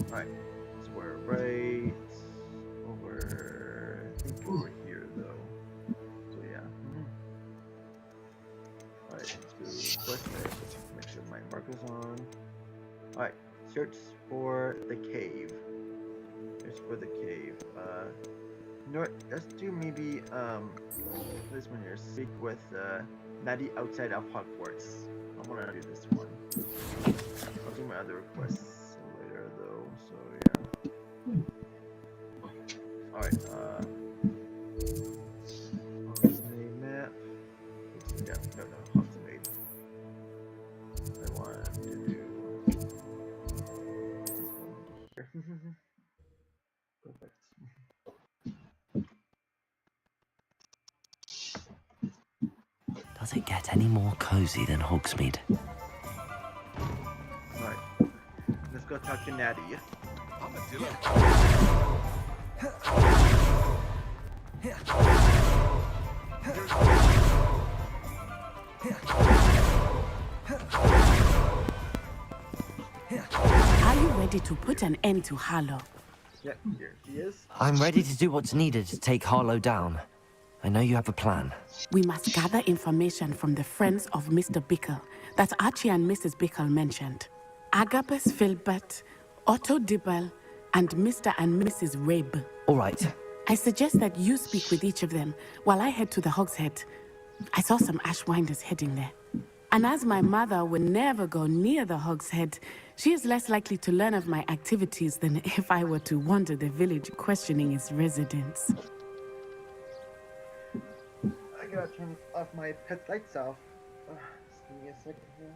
Alright, so we're right over, I think over here though. So yeah. Alright, let's do quest next. Make sure my marker's on. Alright, search for the cave. Search for the cave. You know what? Let's do maybe this one here. Speak with Maddie outside of Hogwarts. I wanna do this one. I'll do my other requests later though, so yeah. Alright, Hogsmeade map. Oops, yeah, no, Hogsmeade. I want to do this one here. Perfect. Does it get any more cozy than Hogsmeade? Alright, let's go talk to Natty. Are you ready to put an end to Harlow? Yeah, here he is. I'm ready to do what's needed to take Harlow down. I know you have a plan. We must gather information from the friends of Mr. Bickle that Archie and Mrs. Bickle mentioned. Agabus Filbert, Otto Dibble, and Mr. and Mrs. Rabe. All right. I suggest that you speak with each of them while I head to the Hog's Head. I saw some Ashwinders heading there. And as my mother would never go near the Hog's Head, she is less likely to learn of my activities than if I were to wander the village questioning its residents. I gotta turn off my pet lights off. Just give me a second here.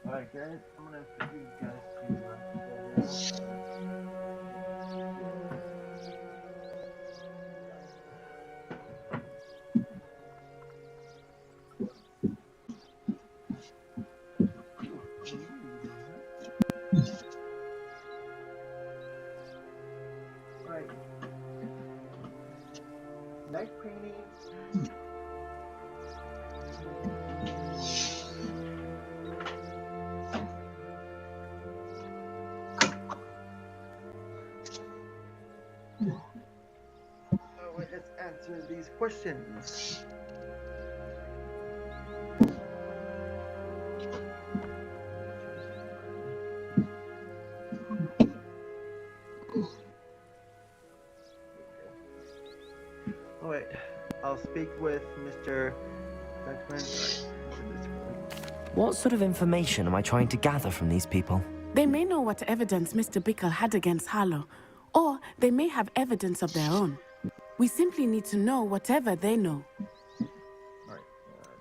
Alright guys, I'm gonna put you guys to Alright. Night painting. Alright, let's answer these questions. Alright, I'll speak with Mr. Beckman. What sort of information am I trying to gather from these people? They may know what evidence Mr. Bickle had against Harlow, or they may have evidence of their own. We simply need to know whatever they know. Alright,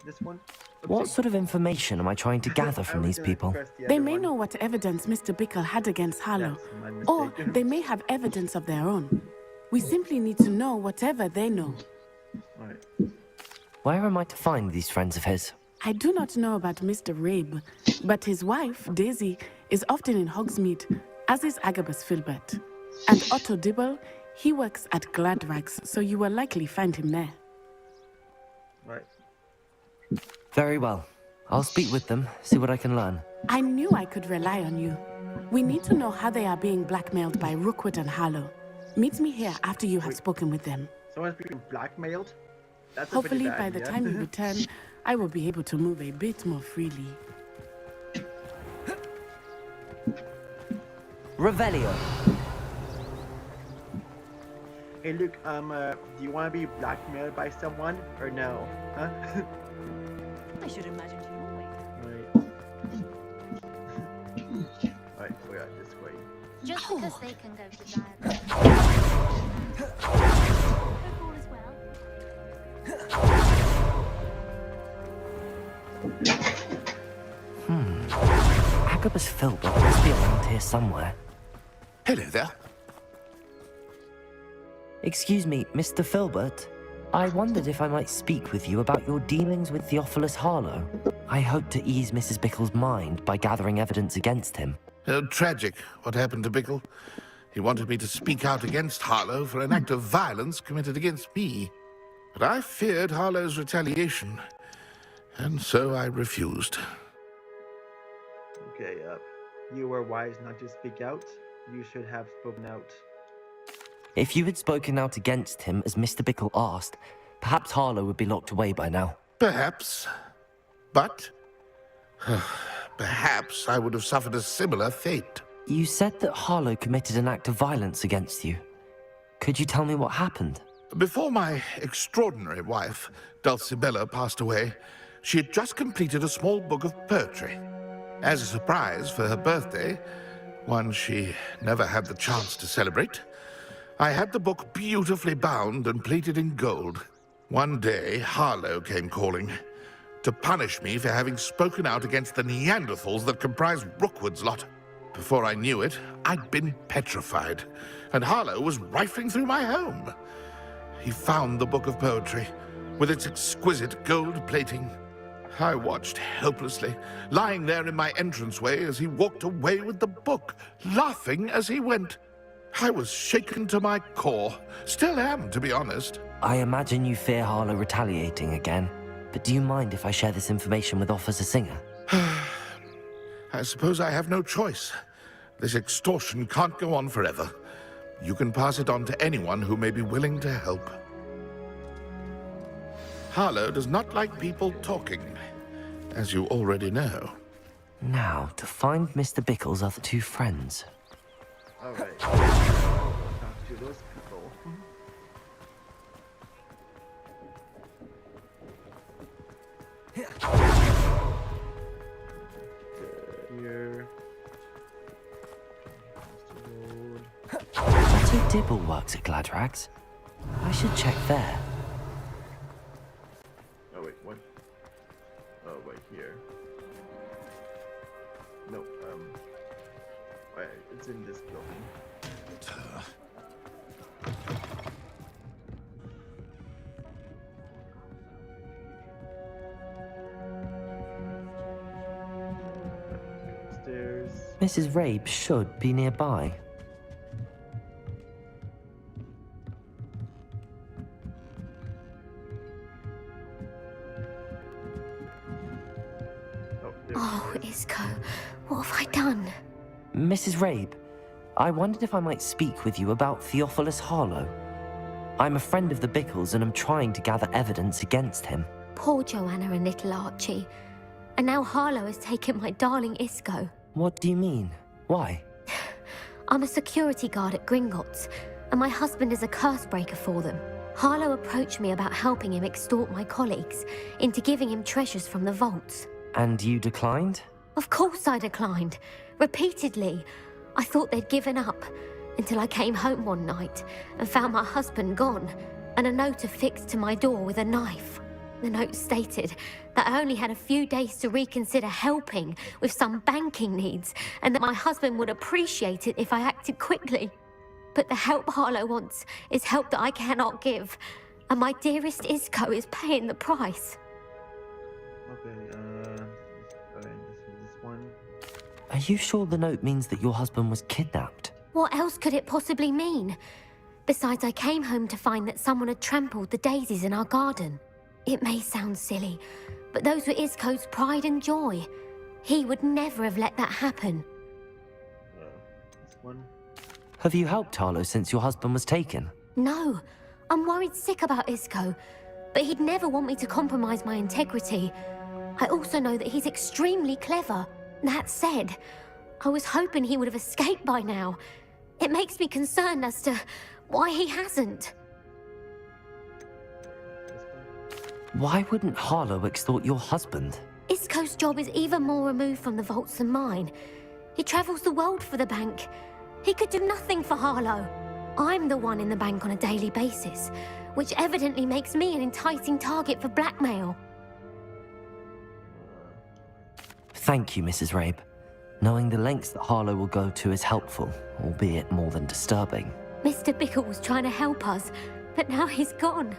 this one. What sort of information am I trying to gather from these people? They may know what evidence Mr. Bickle had against Harlow, or they may have evidence of their own. We simply need to know whatever they know. Alright. Where am I to find these friends of his? I do not know about Mr. Rabe, but his wife, Daisy, is often in Hogsmeade, as is Agabus Filbert. And Otto Dibble, he works at Gladrags, so you will likely find him there. Right. Very well. I'll speak with them, see what I can learn. I knew I could rely on you. We need to know how they are being blackmailed by Rookwood and Harlow. Meet me here after you have spoken with them. Someone's being blackmailed? That's Hopefully a pretty by bad the idea. time you return, I will be able to move a bit more freely. Revelio. Hey Luke, do you want to be blackmailed by someone or no? Huh? I should imagine you always. Right. Alright, we got this way. Just because they can go to dialogue. Hope all is well. Agabus Filbert must be around here somewhere. Hello there. Excuse me, Mr. Filbert. I wondered if I might speak with you about your dealings with Theophilus Harlow. I hope to ease Mrs. Bickle's mind by gathering evidence against him. Tragic, what happened to Bickle. He wanted me to speak out against Harlow for an act of violence committed against me. But I feared Harlow's retaliation, and so I refused. Okay, You were wise not to speak out. You should have spoken out. If you had spoken out against him as Mr. Bickle asked, perhaps Harlow would be locked away by now. Perhaps. But perhaps I would have suffered a similar fate. You said that Harlow committed an act of violence against you. Could you tell me what happened? Before my extraordinary wife, Dulcibella, passed away, she had just completed a small book of poetry. As a surprise for her birthday, one she never had the chance to celebrate, I had the book beautifully bound and plated in gold. One day, Harlow came calling to punish me for having spoken out against the Neanderthals that comprise Rookwood's lot. Before I knew it, I'd been petrified, and Harlow was rifling through my home. He found the book of poetry, with its exquisite gold plating. I watched helplessly, lying there in my entranceway as he walked away with the book, laughing as he went. I was shaken to my core. Still am, to be honest. I imagine you fear Harlow retaliating again, but do you mind if I share this information with Officer Singer? I suppose I have no choice. This extortion can't go on forever. You can pass it on to anyone who may be willing to help. Harlow does not like people talking, as you already know. Now, to find Mr. Bickle's other two friends. Alright. Talk to those people. Here. Otto Dibble works at Gladrags. I should check there. Oh wait, what? Oh wait, here. No, right, it's in this building. Stairs. Mrs. Rabe should be nearby. Oh, Isco, what have I done? Mrs. Rabe, I wondered if I might speak with you about Theophilus Harlow. I'm a friend of the Bickles and I'm trying to gather evidence against him. Poor Joanna and little Archie. And now Harlow has taken my darling Isco. What do you mean? Why? I'm a security guard at Gringotts, and my husband is a curse breaker for them. Harlow approached me about helping him extort my colleagues into giving him treasures from the vaults. And you declined? Of course I declined. Repeatedly. I thought they'd given up, until I came home one night and found my husband gone, and a note affixed to my door with a knife. The note stated that I only had a few days to reconsider helping with some banking needs, and that my husband would appreciate it if I acted quickly. But the help Harlow wants is help that I cannot give, and my dearest Isco is paying the price. Okay, this one. Are you sure the note means that your husband was kidnapped? What else could it possibly mean? Besides, I came home to find that someone had trampled the daisies in our garden. It may sound silly, but those were Isco's pride and joy. He would never have let that happen. This one. Have you helped Harlow since your husband was taken? No, I'm worried sick about Isco, but he'd never want me to compromise my integrity. I also know that he's extremely clever. That said, I was hoping he would have escaped by now. It makes me concerned as to why he hasn't. Why wouldn't Harlow extort your husband? Isco's job is even more removed from the vaults than mine. He travels the world for the bank. He could do nothing for Harlow. I'm the one in the bank on a daily basis, which evidently makes me an enticing target for blackmail. Thank you, Mrs. Rabe. Knowing the lengths that Harlow will go to is helpful, albeit more than disturbing. Mr. Bickle was trying to help us, but now he's gone.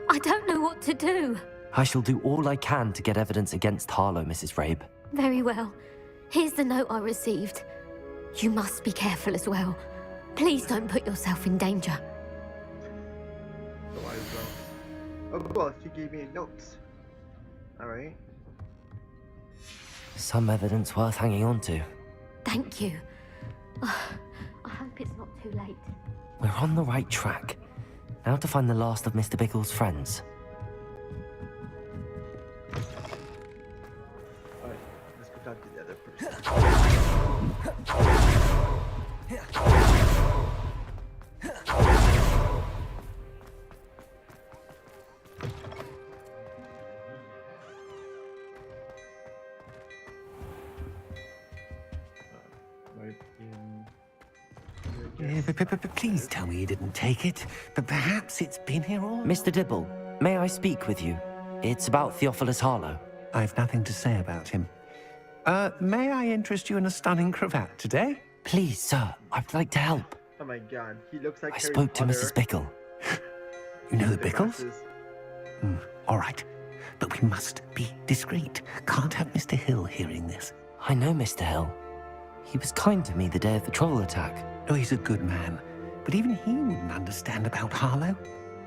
I don't know what to do. I shall do all I can to get evidence against Harlow, Mrs. Rabe. Very well. Here's the note I received. You must be careful as well. Please don't put yourself in danger. So I will. Oh, well, she gave me notes. Alright. Some evidence worth hanging on to. Thank you. I hope it's not too late. We're on the right track. Now to find the last of Mr. Bickle's friends. Alright, let's go talk to the other person. Right in. Please tell me you didn't take it. But perhaps it's been here all... Mr. Dibble, may I speak with you? It's about Theophilus Harlow. I've nothing to say about him. May I interest you in a stunning cravat today? Please, sir, I'd like to help. Oh my god, he looks like I Harry spoke to Potter Mrs. Bickle. You know the with Bickles? glasses. All right. But we must be discreet. Can't have Mr. Hill hearing this. I know Mr. Hill. He was kind to me the day of the troll attack. Oh, he's a good man. But even he wouldn't understand about Harlow.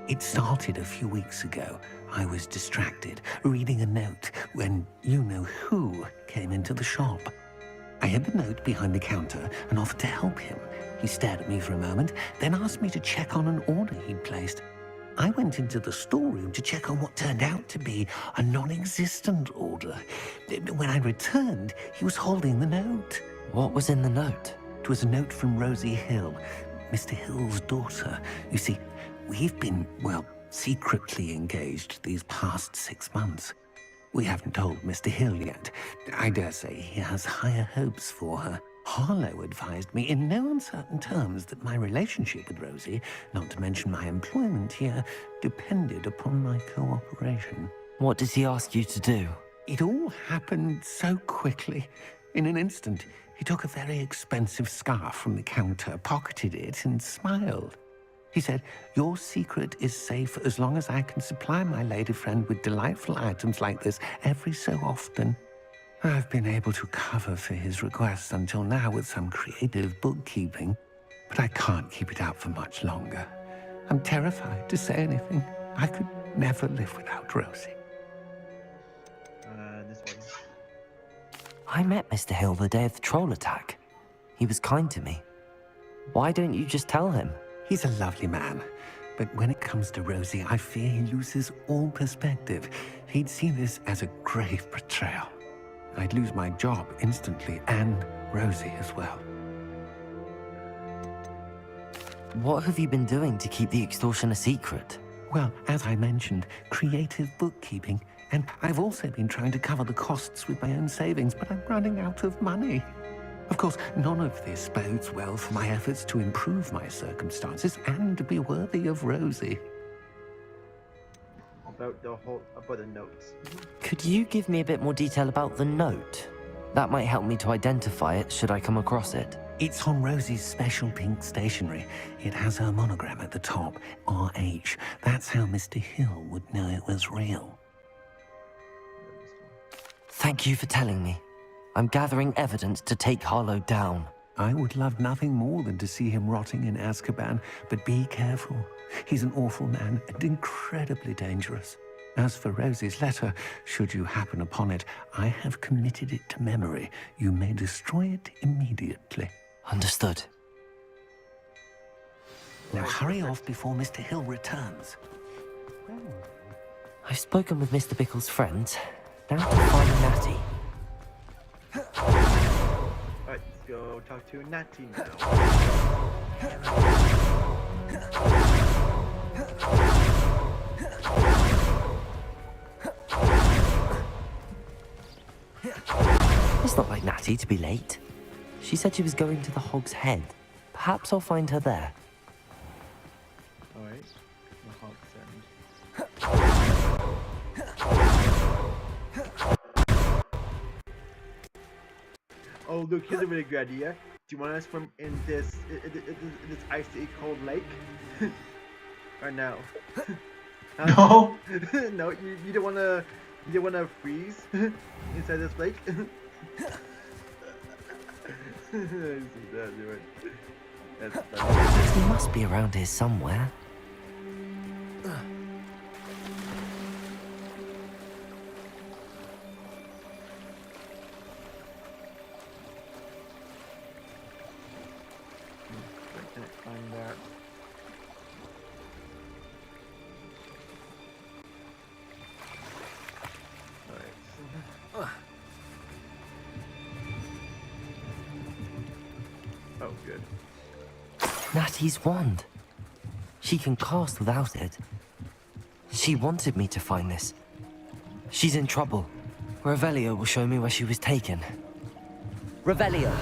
It started a few weeks ago. I was distracted, reading a note, when you-know-who came into the shop. I hid the note behind the counter and offered to help him. He stared at me for a moment, then asked me to check on an order he'd placed. I went into the storeroom to check on what turned out to be a non-existent order. When I returned, he was holding the note. What was in the note? It was a note from Rosie Hill, Mr. Hill's daughter. You see, we've been, well, secretly engaged these past 6 months. We haven't told Mr. Hill yet. I dare say he has higher hopes for her. Harlow advised me in no uncertain terms that my relationship with Rosie, not to mention my employment here, depended upon my cooperation. What does he ask you to do? It all happened so quickly. In an instant, he took a very expensive scarf from the counter, pocketed it, and smiled. He said, "Your secret is safe as long as I can supply my lady friend with delightful items like this every so often." I've been able to cover for his requests until now with some creative bookkeeping, but I can't keep it up for much longer. I'm terrified to say anything. I could never live without Rosie. This one. I met Mr. Hill the day of the troll attack. He was kind to me. Why don't you just tell him? He's a lovely man, but when it comes to Rosie, I fear he loses all perspective. He'd see this as a grave betrayal. I'd lose my job instantly, and Rosie as well. What have you been doing to keep the extortion a secret? Well, as I mentioned, creative bookkeeping, and I've also been trying to cover the costs with my own savings, but I'm running out of money. Of course, none of this bodes well for my efforts to improve my circumstances and to be worthy of Rosie. About the notes. Could you give me a bit more detail about the note? That might help me to identify it should I come across it. It's on Rosie's special pink stationery. It has her monogram at the top, RH. That's how Mr. Hill would know it was real. Thank you for telling me. I'm gathering evidence to take Harlow down. I would love nothing more than to see him rotting in Azkaban, but be careful. He's an awful man and incredibly dangerous. As for Rosie's letter, should you happen upon it, I have committed it to memory. You may destroy it immediately. Understood. Now hurry off before Mr. Hill returns. I've spoken with Mr. Bickle's friends. Now to find Natty. Alright, let's go talk to Natty now. It's not like Natty to be late. She said she was going to the Hog's Head. Perhaps I'll find her there. Alright, the Hog's End. Oh, look, here's a really good idea. Do you want to swim in this icy cold lake? Or no? No. No, you don't wanna freeze inside this lake? That's funny. He must be around here somewhere. Oh, good. Natty's wand. She can cast without it. She wanted me to find this. She's in trouble. Revelio will show me where she was taken. Revelio!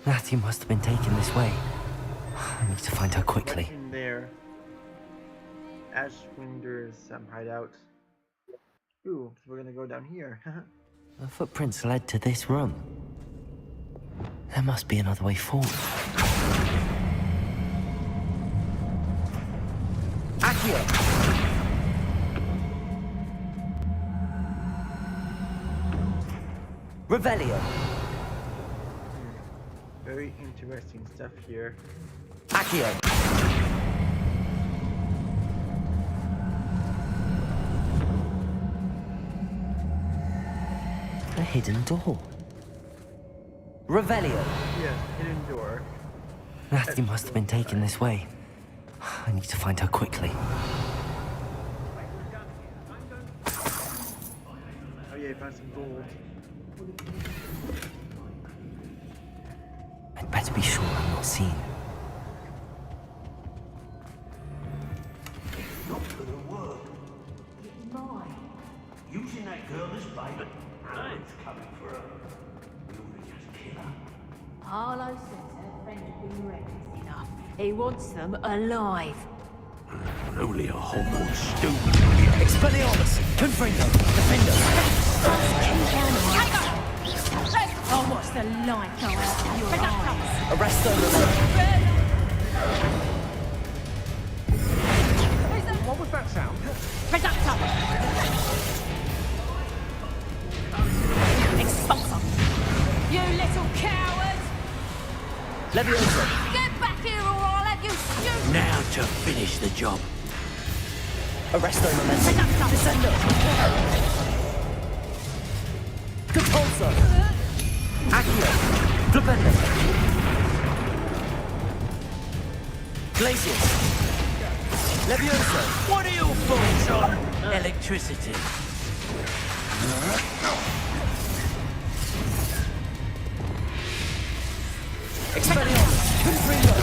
Natty must have been taken this way. I need to find her quickly. In there. Ashwinder's hideout. Ooh, so we're gonna go down here. The footprints led to this room. There must be another way forward. Accio! Revelio! Very interesting stuff here. Accio! A hidden door. Revelio! Yes, hidden door. Natty must have been taken this way. I need to find her quickly. Oh yeah, I found some gold. I'd better be sure I'm not seen. Not gonna work. It's mine. Using that girl as bait. It's coming for her. We ought to just kill her. Harlow says her friend has been reckless enough. He wants them alive. Only a Hogwarts student. Expelliarmus! Confringo! Defender! Oh, what's the light go out of your eyes? Arresto! What was that sound? Reductor! Expulsor! You little coward! Leviosa! Get back here or I'll have you stupid! Now to finish the job. Arresto Momentum! Reductor! Descendo! Compulso! Accio! Flipendo! Glacius! Leviosa! What are your thoughts on electricity? Expelliarmus! Confringo!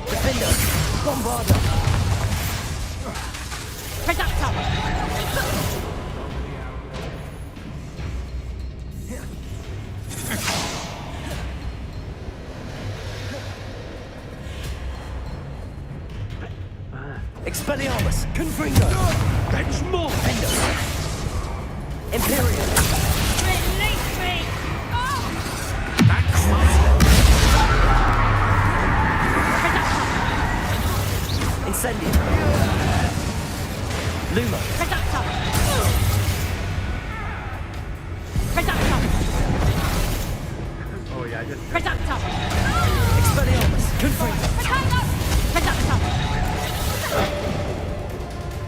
Defender! Bombarda! Reductor! Expelliarmus! Confringo! That's more! Defender! Imperial! Release me! Oh! That's Incendio! Luma! Reductor! Reductor! Oh yeah, I just Reductor! Expelliarmus! Confringo! Reductor!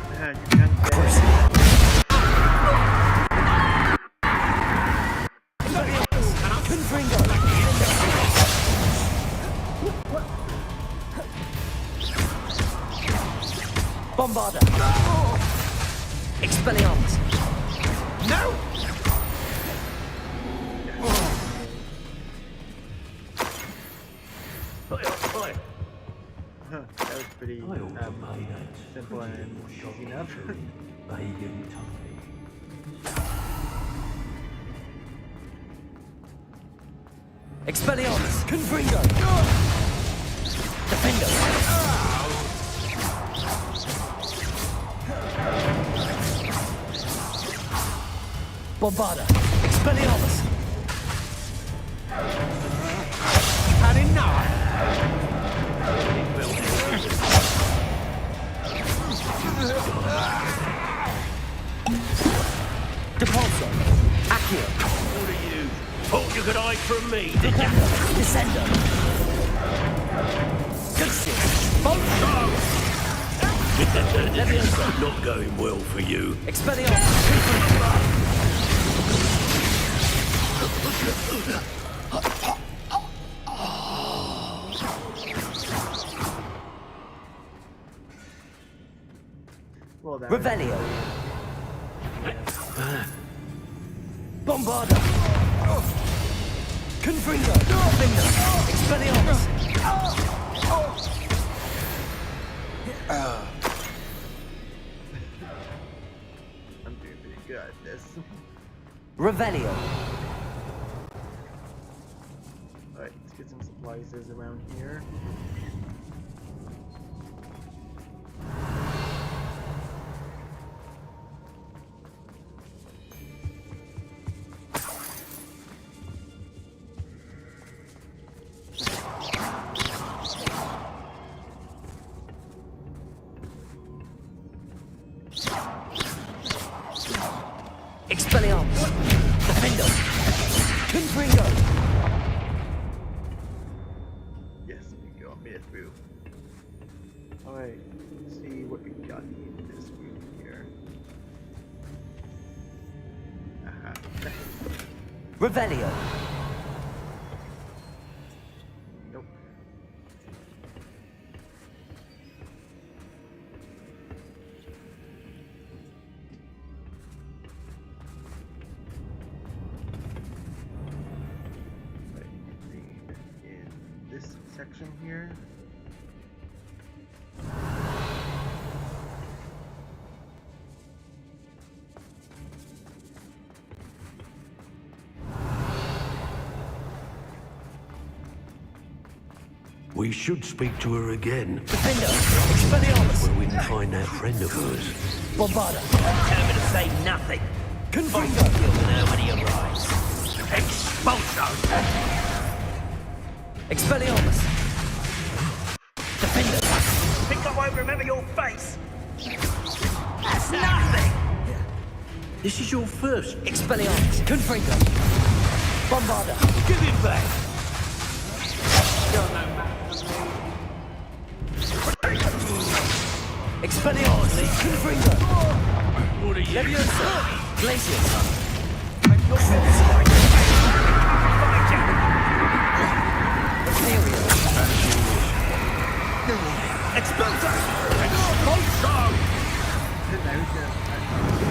you can't get Confringo! Bombarda! Expelliarmus! no! that was pretty simple and easy enough. Expelliarmus! Confringo! Defender! Bombarda! Expelliarmus! Had enough? Depulso! Accio! What are you? Thought you could hide from me, did you? Descendo! Glacius! Leviosa! Not going well for you. Expelliarmus! Oh, that Revelio. Bombarda. Confringo. Defender. Expelliarmus. I'm doing pretty good at this. Revelio. Alright, let's get some supplies around here. Expelliarmus. Defender. Confringo. Yes, we go. Made it through. Alright, let's see what we got in this room here. Aha. Revelio. Nope. Right, in this section here. We should speak to her again. Defender. Expelliarmus. When we can find that friend of hers. Bombarda. Tell me to say nothing. Confringo. Deal with her when he arrives. Expulso! Expelliarmus. Defender. Think I won't remember your face? That's nothing! This is your first. Expelliarmus. Confringo. Bombarda. Give it back! Expelliarmus. Confringo. What are you? Leviosa. Glacius. Ethereal. Expulso!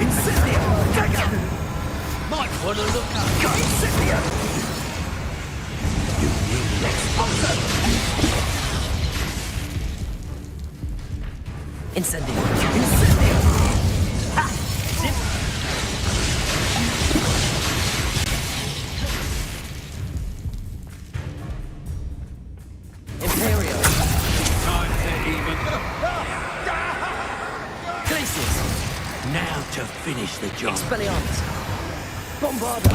Incendio. Dagger. Might want to look up. Incendio. You need Expulso. Incendio. Incendio. Ha! Zip. Imperial. time to even. Glacius. Now to finish the job. Expelliarmus. Bombarda.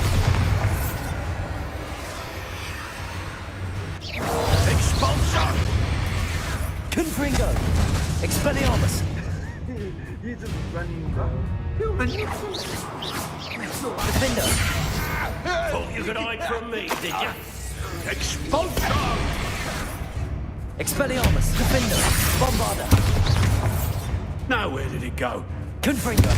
Expulso! Confringo. Expelliarmus. He's just running though. Defender. Thought you could hide from me, did you? Expulso! Expelliarmus. Defender. Bombarda. Now where did it go? Confringo.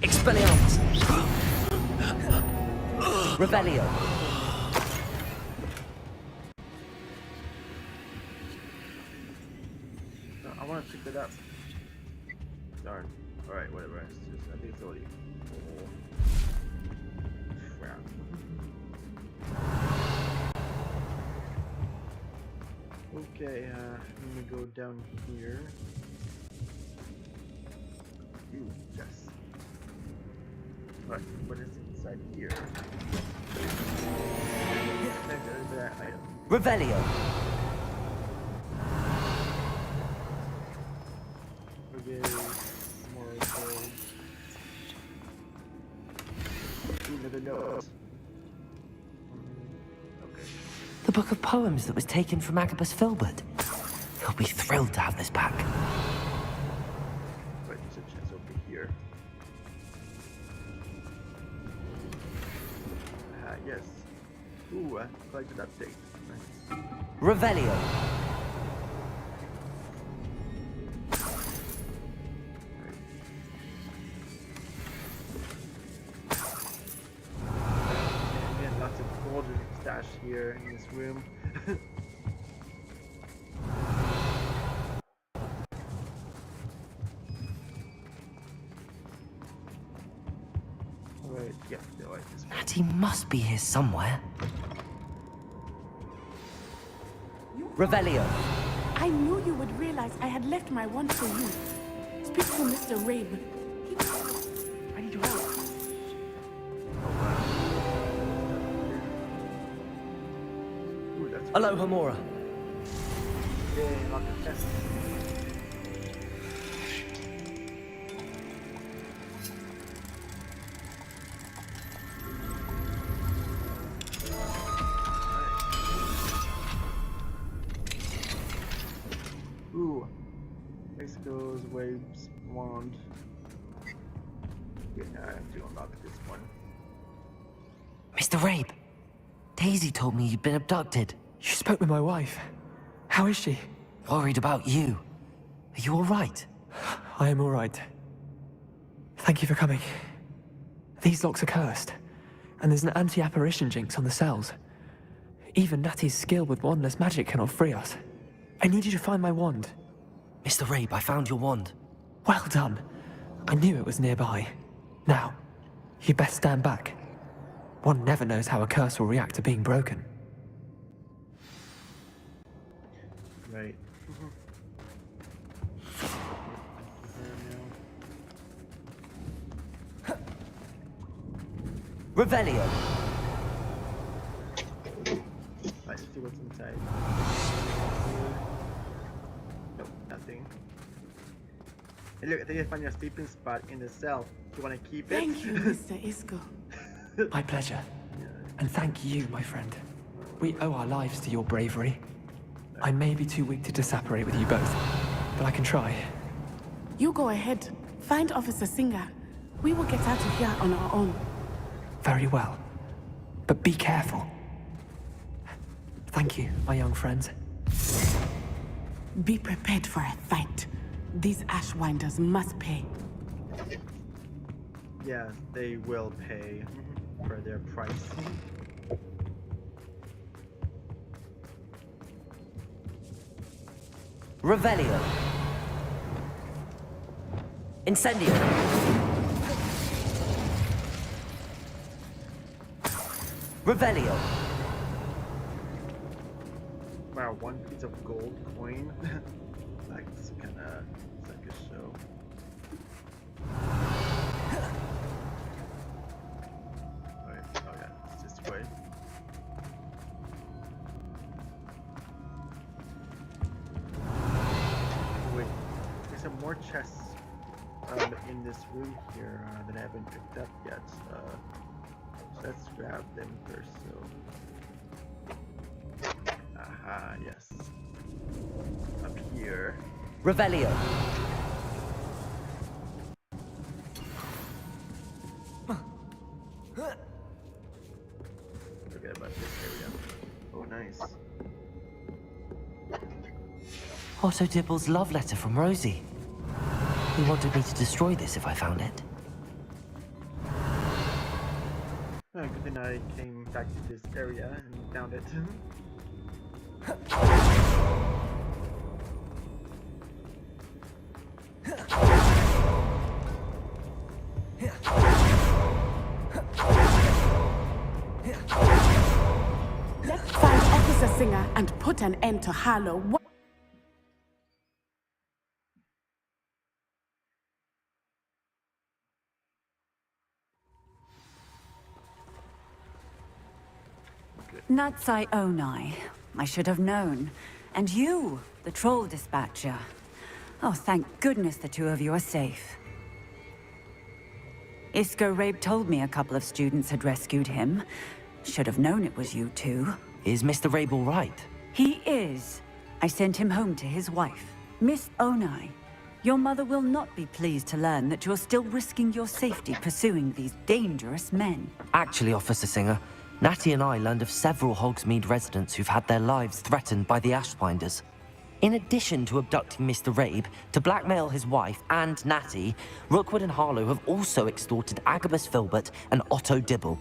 Expelliarmus. Revelio. I want to pick that up. Darn. Alright, whatever. It's just, I think it's already full. Crap. Okay, I'm gonna go down here. Ooh, yes. Alright, what is inside here? There's that item. Revelio. Okay, more gold. Ooh, another note. Okay. The book of poems that was taken from Agabus Filbert. He'll be thrilled to have this back. Right, there's a chest over here. Yes. Ooh, I collected that thing. Nice. Revelio. Again, lots of gold stashed here in this room. Natty must be here somewhere. Revelio. I knew you would realize I had left my wand for you. Speak to Mr. Rabe. I need your help. Ooh, that's Aloha Mora. Yay, lock the chest. Ooh. Next goes Wave's wand. Yeah, I have to unlock this one. Mr. Rabe. Daisy told me you'd been abducted. You spoke with my wife. How is she? Worried about you. Are you alright? I am all right. Thank you for coming. These locks are cursed, and there's an anti-apparition jinx on the cells. Even Natty's skill with wandless magic cannot free us. I need you to find my wand. Mr. Rabe, I found your wand. Well done. I knew it was nearby. Now, you best stand back. One never knows how a curse will react to being broken. Right. Revelio. Let's see what's inside. Nope, nothing. Hey, look, I think I found your sleeping spot in the cell. Do you want to keep it? Thank you, Mr. Isco. My pleasure. And thank you, my friend. We owe our lives to your bravery. I may be too weak to disapparate with you both, but I can try. You go ahead. Find Officer Singer. We will get out of here on our own. Very well. But be careful. Thank you, my young friends. Be prepared for a fight. These Ashwinders must pay. Yeah, they will pay for their price. Revelio. Incendio. Revelio. Wow, one piece of gold coin. That's kinda like a show. Alright, oh yeah, it's this way. Wait, there's some more chests in this room here that I haven't picked up yet. So let's grab them first. So, aha, yes, up here. Revelio. Forget about this area. Oh, nice. Otto Dibble's love letter from Rosie. He wanted me to destroy this if I found it. Oh, good thing I came back to this area and found it. Let's find Officer Singer and put an end to Harlow. Natsai Onai. I should have known. And you, the troll dispatcher. Oh, thank goodness the two of you are safe. Isco Rabe told me a couple of students had rescued him. Should have known it was you two. Is Mr. Rabe all right? He is. I sent him home to his wife, Miss Onai. Your mother will not be pleased to learn that you're still risking your safety pursuing these dangerous men. Actually, Officer Singer, Natty and I learned of several Hogsmeade residents who've had their lives threatened by the Ashwinders. In addition to abducting Mr. Rabe to blackmail his wife and Natty, Rookwood and Harlow have also extorted Agabus Filbert and Otto Dibble.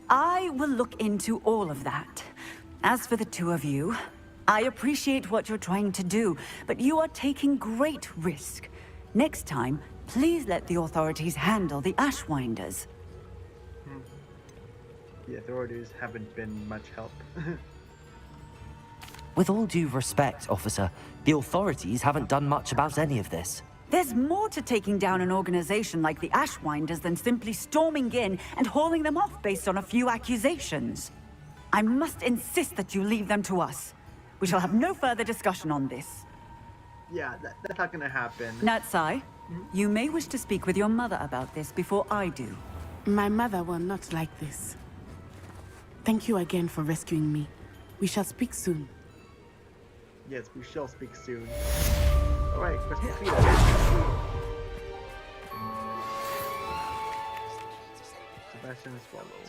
I will look into all of that. As for the two of you, I appreciate what you're trying to do, but you are taking great risk. Next time, please let the authorities handle the Ashwinders. the authorities haven't been much help. With all due respect, officer, the authorities haven't done much about any of this. There's more to taking down an organization like the Ashwinders than simply storming in and hauling them off based on a few accusations. I must insist that you leave them to us. We shall have no further discussion on this. Yeah, that's not gonna happen. Natsai, you may wish to speak with your mother about this before I do. My mother will not like this. Thank you again for rescuing me. We shall speak soon. Yes, we shall speak soon. Alright, let's complete Sebastian Swallow.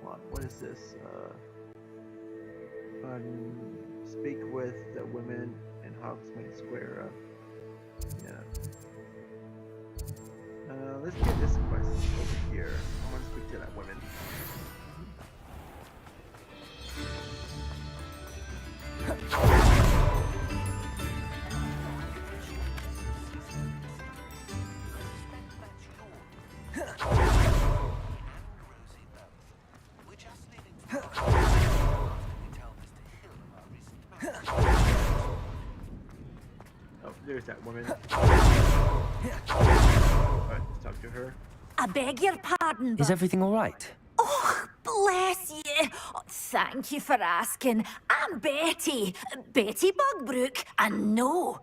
Alright, what is this? Speak with the women in Hogsmeade Square. Yeah. Let's get this quest over here. I want to speak to that woman. Oh, there's that woman. Alright, let's talk to her. I beg your pardon, Is everything all right? Oh, bless you. Oh, thank you for asking. I'm Betty. Betty Bugbrook. And no,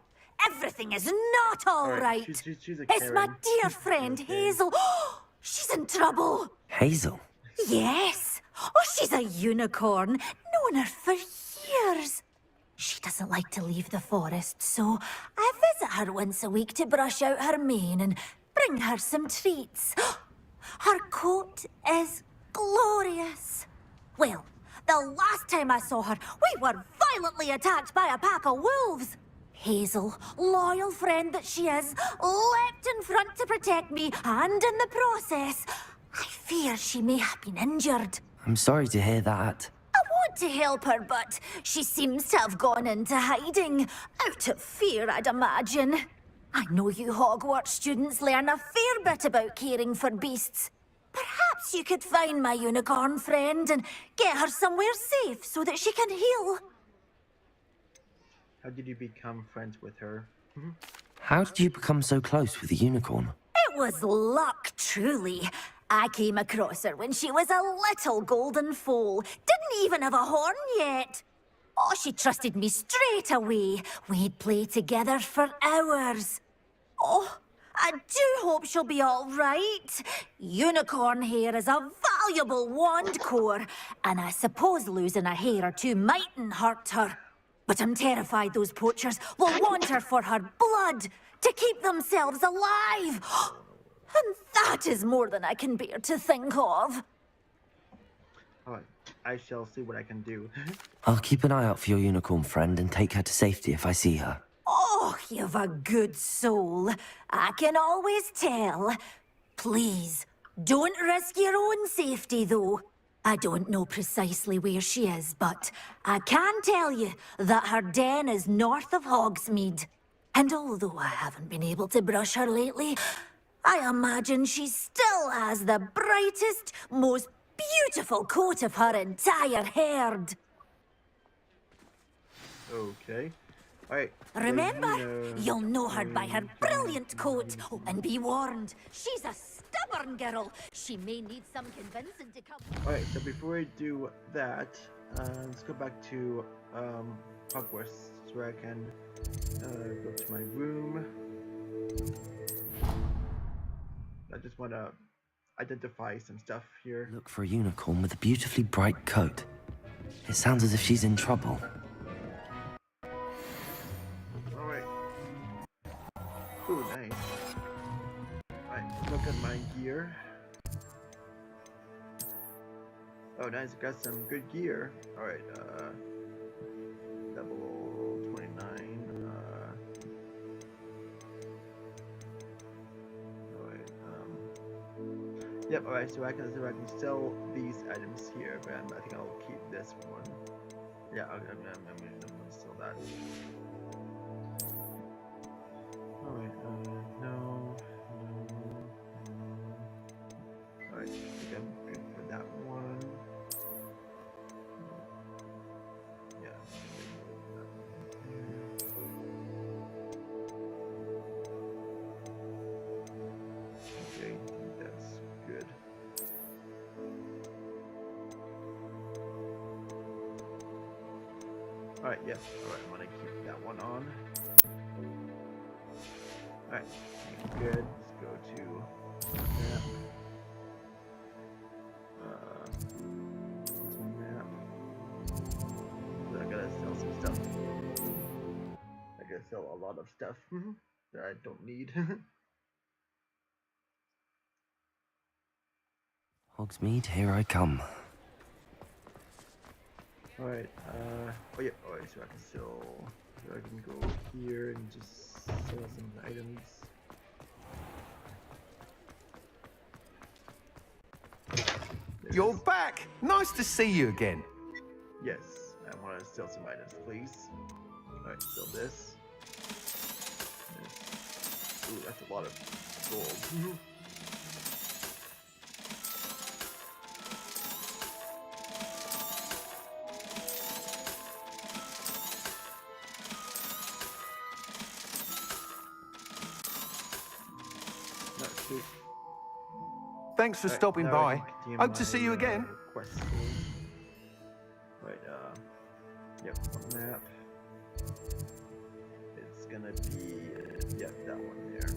everything is not all right. She's a It's my Karen. dear friend Hazel. She's in trouble. Hazel? Yes. Oh, she's a unicorn. Known her for years. She doesn't like to leave the forest, so I visit her once a week to brush out her mane and bring her some treats. Her coat is glorious. Well, the last time I saw her, we were violently attacked by a pack of wolves. Hazel, loyal friend that she is, leapt in front to protect me, and in the process, I fear she may have been injured. I'm sorry to hear that. I want to help her, but she seems to have gone into hiding. Out of fear, I'd imagine. I know you Hogwarts students learn a fair bit about caring for beasts. Perhaps you could find my unicorn friend and get her somewhere safe so that she can heal. How did you become friends with her? How did you become so close with the unicorn? It was luck, truly. I came across her when she was a little golden foal. Didn't even have a horn yet. Oh, she trusted me straight away. We'd play together for hours. Oh, I do hope she'll be all right. Unicorn hair is a valuable wand core, and I suppose losing a hair or two mightn't hurt her. But I'm terrified those poachers will want her for her blood, to keep themselves alive. And that is more than I can bear to think of. Alright, I shall see what I can do. I'll keep an eye out for your unicorn friend and take her to safety if I see her. Oh, you've a good soul. I can always tell. Please, don't risk your own safety, though. I don't know precisely where she is, but I can tell you that her den is north of Hogsmeade. And although I haven't been able to brush her lately, I imagine she still has the brightest, most beautiful coat of her entire herd. Okay. Alright. Remember, you'll know her by her brilliant coat. Oh, and be warned, she's a stubborn girl. She may need some convincing to come. Alright, so before I do that, let's go back to Hogwarts, where I can go to my room. I just want to identify some stuff here. Look for a unicorn with a beautifully bright coat. It sounds as if she's in trouble. Alright. Ooh, nice. Alright, look at my gear. Oh, nice, got some good gear. Alright, level 29. Yep, alright, so I can sell these items here, but I think I'll keep this one. Yeah, I'm gonna sell that. Alright, yes. Alright, I'm gonna keep that one on. Alright, good. Let's go to map. Map. So I gotta sell some stuff. I gotta sell a lot of stuff that I don't need. Hogsmeade, here I come. Alright, oh yeah, alright, so I can sell, so I can go here and just sell some items. You're back! Nice to see you again. Yes, I want to sell some items, please. Alright, sell this. Ooh, that's a lot of gold. Thanks for stopping by. Hope to see you again. Quest. Right, yep, map. It's gonna be, yeah, that one there.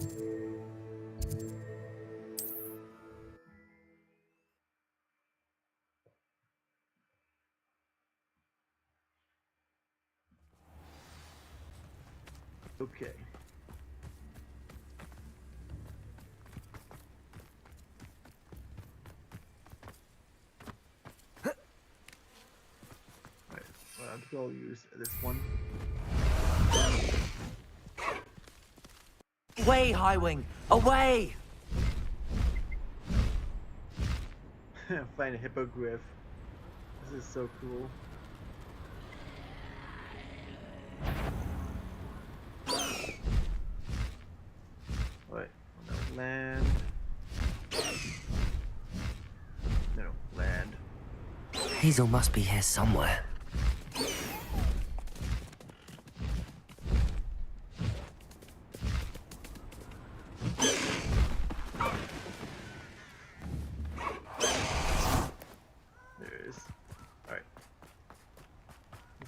Okay. I'll use this one. Away, Highwing! Away! Find a hippogriff. This is so cool. Alright, no, land. No, land. Hazel must be here somewhere.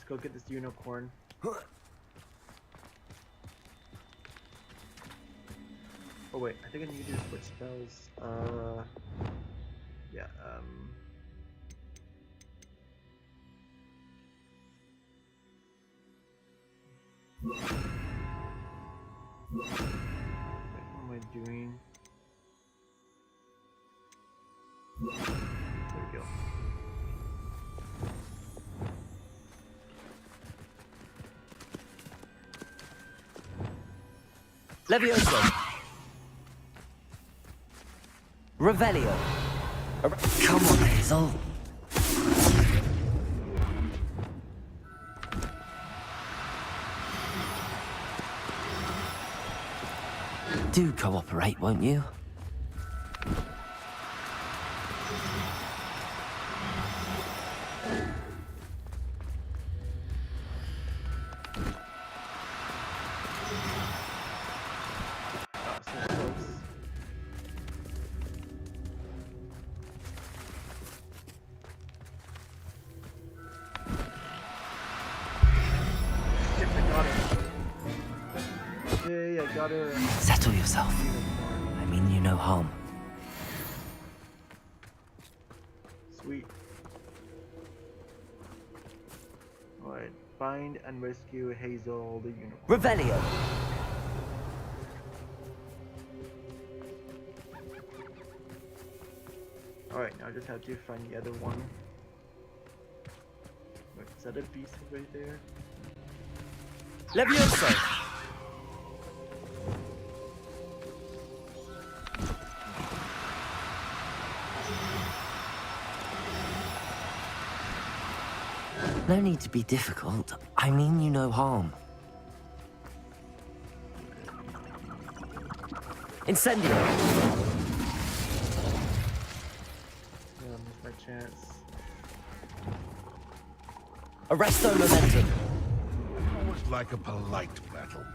Go get this unicorn. Oh wait, I think I need to switch spells. Yeah, what am I doing? There we go. Levioso. Revelio. Come on, Hazel. Do cooperate, won't you? Settle yourself. I mean you no harm. Sweet. Alright, find and rescue Hazel the unicorn. Revelio. Alright, now I just have to find the other one. Wait, is that a beast right there? Levioso. No need to be difficult. I mean you no harm. Incendio. Yeah, I missed my chance. Arresto momentum. Almost like a polite battle.